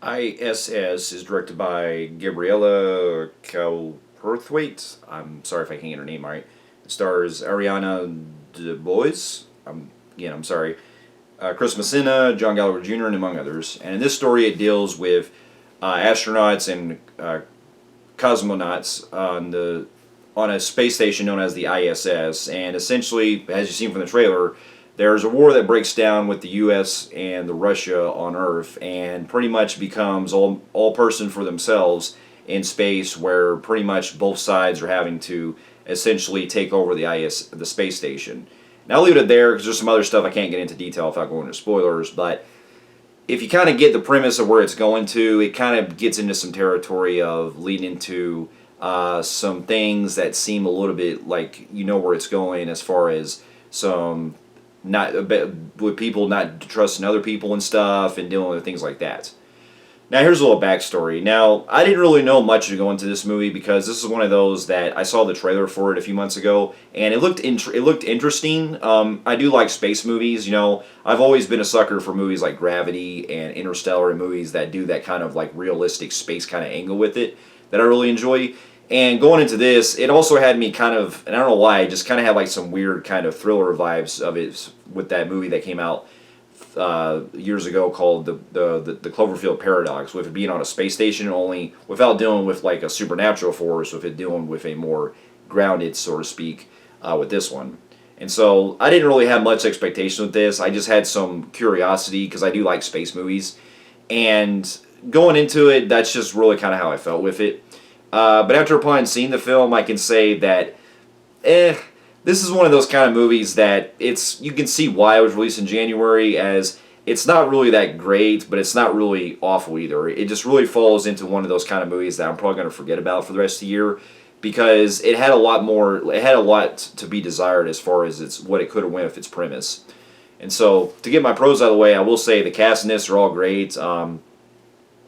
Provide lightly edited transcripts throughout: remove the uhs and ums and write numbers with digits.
I.S.S. is directed by Gabriella Cowperthwaite. I'm sorry if I can't get her name right. It stars Ariana DeBois. I'm sorry. Chris Messina, John Gallagher Jr., and among others. And in this story, it deals with astronauts and cosmonauts on a space station known as the I.S.S. And essentially, as you've seen from the trailer, there's a war that breaks down with the U.S. and the Russia on Earth, and pretty much becomes all person for themselves in space, where pretty much both sides are having to essentially take over the space station. Now I'll leave it there because there's some other stuff I can't get into detail without going into spoilers, but if you kind of get the premise of where it's going to, it kind of gets into some territory of leading into some things that seem a little bit like you know where it's going, as far as some not with people not trusting other people and stuff and dealing with things like that. Now here's a little backstory. Now I didn't really know much to go into this movie because this is one of those that I saw the trailer for it a few months ago and it looked interesting. I do like space movies. You know, I've always been a sucker for movies like Gravity and Interstellar and movies that do that kind of like realistic space kind of angle with it that I really enjoy. And going into this, it also had me kind of, and I don't know why, I just kind of had like some weird kind of thriller vibes of it with that movie that came out years ago called the Cloverfield Paradox, with it being on a space station, only without dealing with like a supernatural force, with it dealing with a more grounded, so to speak, with this one. And so I didn't really have much expectation with this. I just had some curiosity because I do like space movies. And going into it, that's just really kind of how I felt with it. But after upon seeing the film, I can say that, this is one of those kind of movies that you can see why it was released in January, as it's not really that great, but it's not really awful either. It just really falls into one of those kind of movies that I'm probably going to forget about for the rest of the year, because it had a lot to be desired as far as what it could have went with its premise. And so, to get my pros out of the way, I will say the cast and this are all great.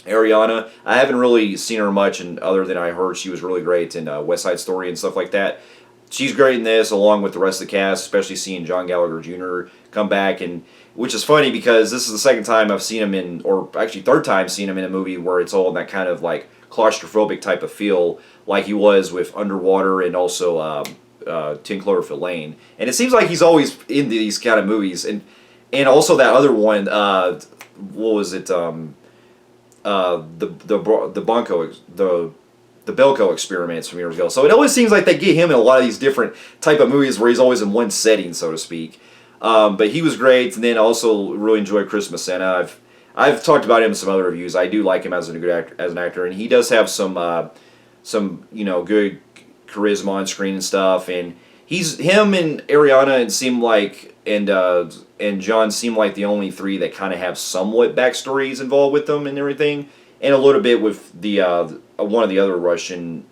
Ariana, I haven't really seen her much, and other than I heard she was really great in West Side Story and stuff like that. She's great in this, along with the rest of the cast, especially seeing John Gallagher Jr. come back, and which is funny because this is the second time I've seen him in, or actually third time seeing him in a movie where it's all in that kind of like claustrophobic type of feel, like he was with Underwater and also 10 Cloverfield Lane. And it seems like he's always in these kind of movies, and also that other one, what was it? The Belko experiments from years ago. So it always seems like they get him in a lot of these different type of movies where he's always in one setting, so to speak. But he was great, and then also really enjoyed Chris Messina. I've talked about him in some other reviews. I do like him as an actor, and he does have some good charisma on screen and stuff. And him and Ariana and John seem like the only three that kind of have somewhat backstories involved with them and everything, and a little bit with the one of the other Russians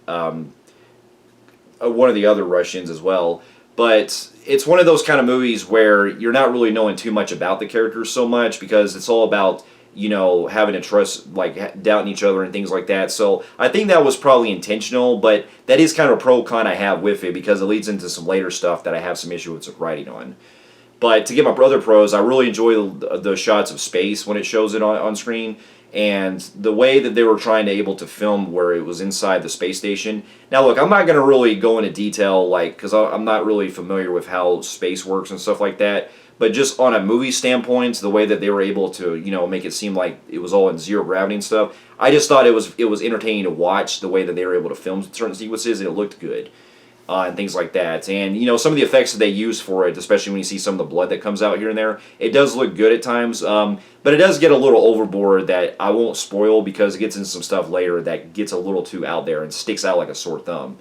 as well. But it's one of those kind of movies where you're not really knowing too much about the characters so much, because it's all about having to trust, like doubting each other and things like that. So I think that was probably intentional, but that is kind of a pro-con I have with it, because it leads into some later stuff that I have some issue with writing on. But to get my brother pros, I really enjoy the shots of space when it shows it on screen, and the way that they were trying to able to film where it was inside the space station. Now look, I'm not going to really go into detail, because I'm not really familiar with how space works and stuff like that, but just on a movie standpoint, the way that they were able to make it seem like it was all in zero gravity and stuff, I just thought it was entertaining to watch the way that they were able to film certain sequences, and it looked good. And things like that. And, some of the effects that they use for it, especially when you see some of the blood that comes out here and there, it does look good at times. But it does get a little overboard that I won't spoil, because it gets into some stuff later that gets a little too out there and sticks out like a sore thumb.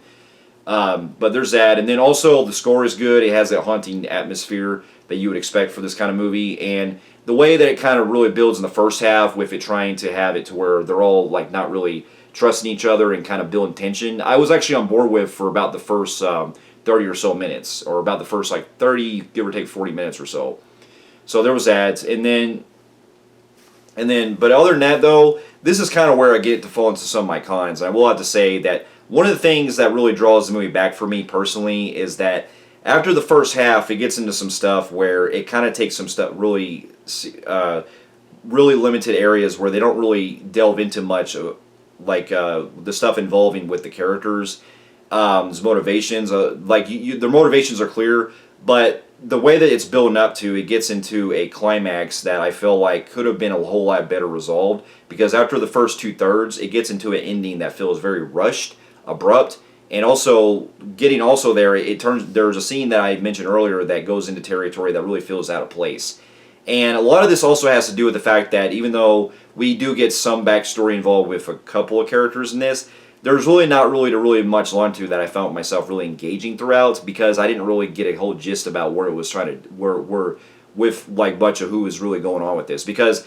But there's that. And then also the score is good. It has that haunting atmosphere that you would expect for this kind of movie. And the way that it kind of really builds in the first half, with it trying to have it to where they're all like not really trusting each other and kind of building tension, I was actually on board with for about the first 30 or so minutes, or about the first 30, give or take 40 minutes or so. So there was that, and then, but other than that though, this is kind of where I get to fall into some of my cons. And I will have to say that one of the things that really draws the movie back for me personally is that after the first half, it gets into some stuff where it kind of takes some stuff really really limited areas where they don't really delve into much, the stuff involving with the characters, his motivations. Their motivations are clear, but the way that it's building up to, it gets into a climax that I feel like could have been a whole lot better resolved. Because after the first 2/3, it gets into an ending that feels very rushed, abrupt, and also there, there's a scene that I mentioned earlier that goes into territory that really feels out of place. And a lot of this also has to do with the fact that even though we do get some backstory involved with a couple of characters in this, there's really not really much onto that I found myself really engaging throughout, because I didn't really get a whole gist about where it was trying to where with like much of who is really going on with this. Because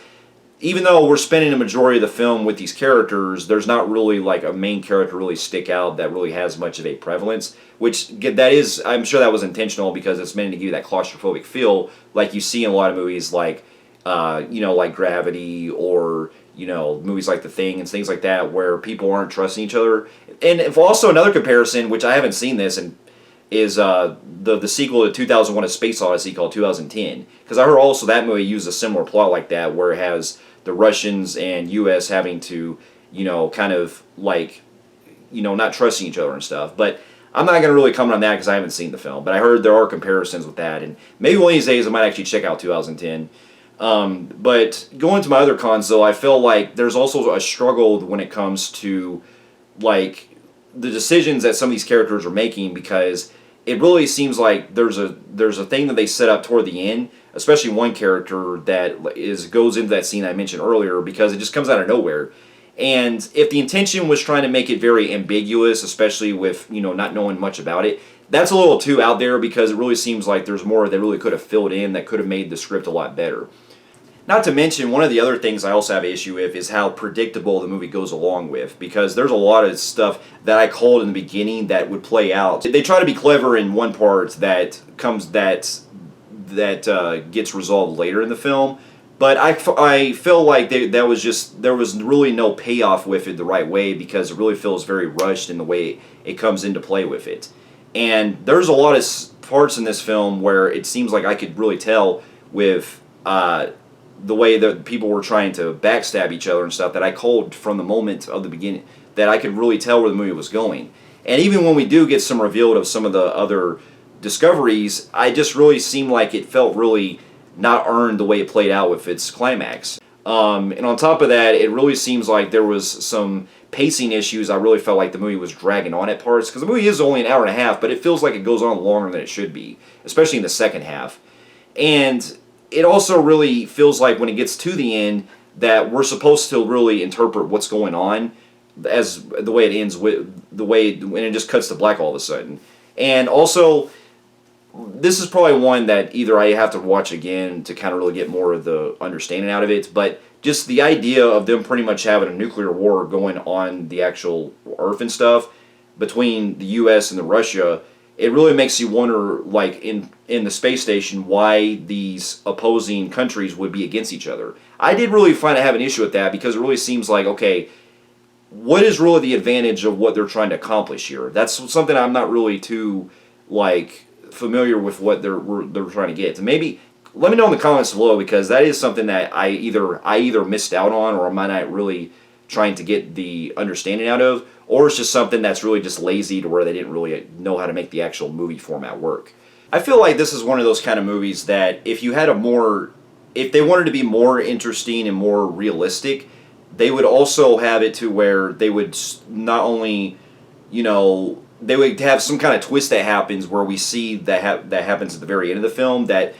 even though we're spending a majority of the film with these characters, there's not really like a main character really stick out that really has much of a prevalence. I'm sure that was intentional, because it's meant to give you that claustrophobic feel like you see in a lot of movies like like Gravity, or movies like The Thing and things like that, where people aren't trusting each other. And if also another comparison, which I haven't seen this, and is the sequel to 2001: A Space Odyssey called 2010, because I heard also that movie used a similar plot like that, where it has the Russians and U.S. having to kind of like not trusting each other and stuff. But I'm not going to really comment on that because I haven't seen the film, but I heard there are comparisons with that, and maybe one of these days I might actually check out 2010. But going to my other cons, though, I feel like there's also a struggle when it comes to like the decisions that some of these characters are making, because it really seems like there's a thing that they set up toward the end, especially one character that goes into that scene I mentioned earlier, because it just comes out of nowhere. And if the intention was trying to make it very ambiguous, especially with not knowing much about it, that's a little too out there, because it really seems like there's more that really could have filled in that could have made the script a lot better. Not to mention, one of the other things I also have an issue with is how predictable the movie goes along with, because there's a lot of stuff that I called in the beginning that would play out. They try to be clever in one part that gets resolved later in the film, but I feel like there was really no payoff with it the right way, because it really feels very rushed in the way it comes into play with it. And there's a lot of parts in this film where it seems like I could really tell with the way that people were trying to backstab each other and stuff, that I called from the moment of the beginning, that I could really tell where the movie was going. And even when we do get some revealed of some of the other discoveries, I just really seemed like it felt really not earned the way it played out with its climax. And on top of that, it really seems like there was some pacing issues. I really felt like the movie was dragging on at parts, because the movie is only an hour and a half, but it feels like it goes on longer than it should be, especially in the second half. And it also really feels like when it gets to the end that we're supposed to really interpret what's going on, as the way it ends with when it just cuts to black all of a sudden. And also, this is probably one that either I have to watch again to kind of really get more of the understanding out of it, but just the idea of them pretty much having a nuclear war going on the actual Earth and stuff between the U.S. and the Russia, it really makes you wonder, like in the space station, why these opposing countries would be against each other. I did really find I have an issue with that, because it really seems like, okay, what is really the advantage of what they're trying to accomplish here? That's something I'm not really too familiar with what they're trying to get. And maybe let me know in the comments below, because that is something that I either missed out on, or I might not really trying to get the understanding out of, or it's just something that's really just lazy to where they didn't really know how to make the actual movie format work. I feel like this is one of those kind of movies that if they wanted to be more interesting and more realistic, they would also have it to where they would not only, they would have some kind of twist that happens where we see that happens at the very end of the film that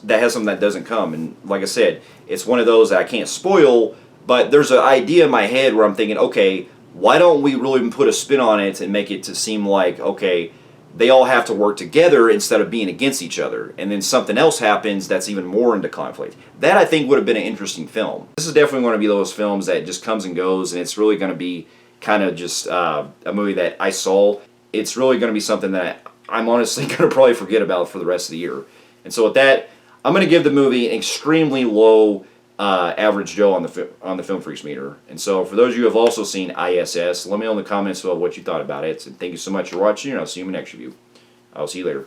has something that doesn't come. And like I said, it's one of those that I can't spoil, but there's an idea in my head where I'm thinking, okay, why don't we really put a spin on it and make it to seem like, okay, they all have to work together instead of being against each other, and then something else happens that's even more into conflict. That, I think, would have been an interesting film. This is definitely going to be those films that just comes and goes, and it's really going to be kind of just a movie that I saw. It's really going to be something that I'm honestly going to probably forget about for the rest of the year. And so with that, I'm going to give the movie an extremely low average Joe on the Film Freaks meter. And so for those of you who have also seen I.S.S., let me know in the comments about what you thought about it. And thank you so much for watching, and I'll see you in my next review. I'll see you later.